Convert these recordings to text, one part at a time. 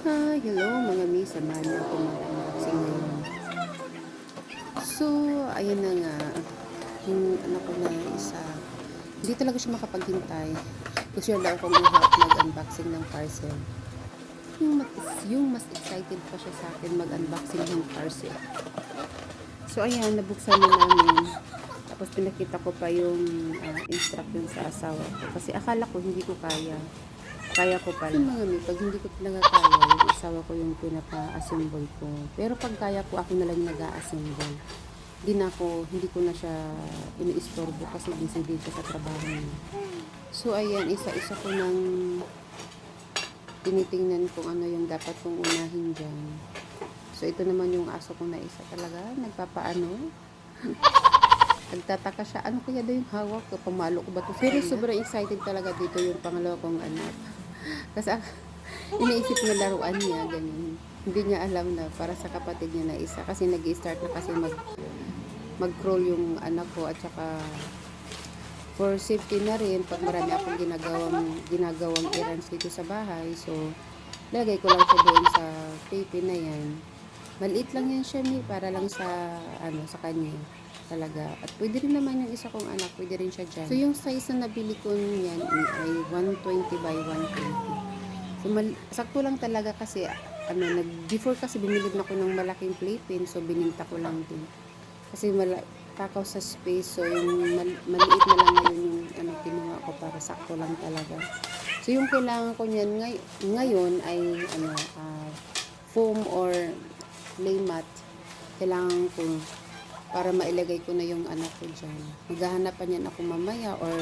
Hi, hello mga miss, samahan niyo ako mag-unboxing ngayon. So, ayun na nga, yung ano ko na isa, hindi talaga siya makapaghintay. Gusto niya daw akong i-help mag-unboxing ng parcel. Yung mas excited pa siya sa akin mag-unboxing ng parcel. So, ayan, nabuksan na namin. Tapos pinakita ko pa yung instruction sa asawa ko. Kasi akala ko hindi ko kaya. Kaya ko pala. Yung mga pag hindi ko talaga kaya, yung asawa ko yung pinapa-assemble ko. Pero pag kaya ko, ako na lang nag-a-assemble. Hindi ko na siya iniistorbo kasi busy din siya sa trabaho niya. So, ayan, isa-isa ko nang tinitingnan kung ano yung dapat kong unahin dyan. So, ito naman yung aso ko na isa talaga, nagpapaano. Nagtataka siya, ano kaya daw yung hawak ko? Pamalo ko ba ito? Pero sobrang excited talaga dito yung pangalawa kong anak. Kasi iniisip niya laruan niya, ganun. Hindi niya alam na para sa kapatid niya na isa. Kasi nag-i-start na kasi mag-crawl yung anak ko. At saka for safety na rin, pag marami akong ginagawang errands dito sa bahay. So, lagay ko lang siya doon sa tape na yan. Maliit lang yan siya, para lang sa kanya talaga. At pwede rin naman yung isa kong anak, pwede rin siya dyan. So, yung size na nabili ko niyan ay 120 by 120. So, sakto lang talaga kasi, before kasi bumili na ako ng malaking playpen, so bininta ko lang din. Kasi takaw sa space, so yung maliit na lang ngayon yung kinuha ko para sakto lang talaga. So, yung kailangan ko niyan ngayon ay foam or play mat. Kailangan ko para mailagay ko na yung anak ko dyan. Maghahanap pa niyan ako mamaya or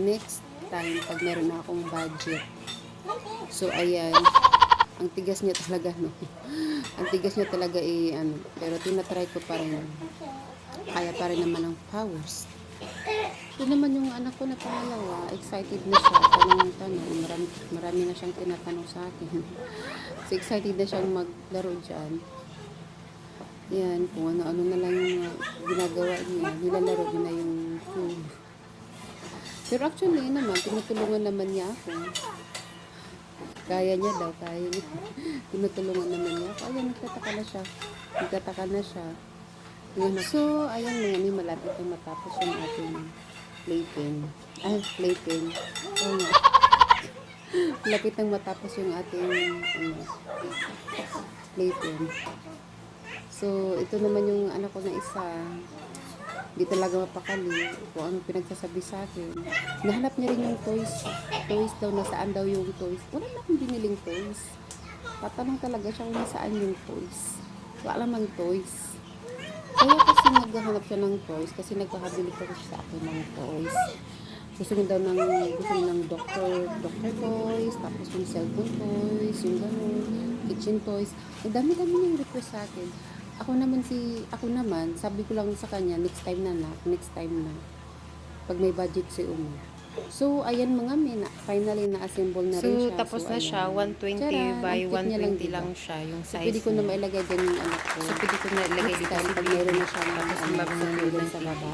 next time pag meron na akong budget. So, ayan. Ang tigas niya talaga, no? Ang tigas niya talaga pero tinatry ko pa rin. Kaya pa rin naman ang powers. Ito naman yung anak ko na pangalawa. Excited na siya. Tanong. Marami na siyang tinatanong sa akin. So, excited na siyang maglaro dyan. Yan, kung ano-ano na lang yung ginagawa niya. Nilalaro niya na yung food. Pero actually naman, tinutulungan naman niya ako. Kaya niya daw, kaya niya. Tinutulungan naman niya ako. Ayan, nagtataka na siya. Yun. So, ayan mga malapit na matapos yung ating playpen. Playpen. Malapit nang matapos yung ating playpen. So, ito naman yung anak ko na isa. Hindi talaga mapakali kung anong pinagsasabi sa akin. Nahanap niya rin yung toys. Toys daw, nasaan daw yung toys. Wala na akong biniling toys. Tatanong talaga siya kung nasaan yung toys. Wala namang toys. Kaya kasi naghahanap siya ng toys kasi nagpakabili kasi sa akin ng toys. Gusto niya daw ng doctor toys, tapos yung cellphone toys, yung gano'n, kitchen toys. Ang dami-dami niyang request sa akin. Ako naman, sabi ko lang sa kanya, next time na. Pag may budget si Umi. So, ayan mga finally na-assemble na rin siya. So, tapos na siya, 120 by 120 lang siya, yung size. Pwede ko na mailagay dyan yung anak ko. So, pwede ko na ilagay dito sa pag meron na siya tapos mabunod sa baba.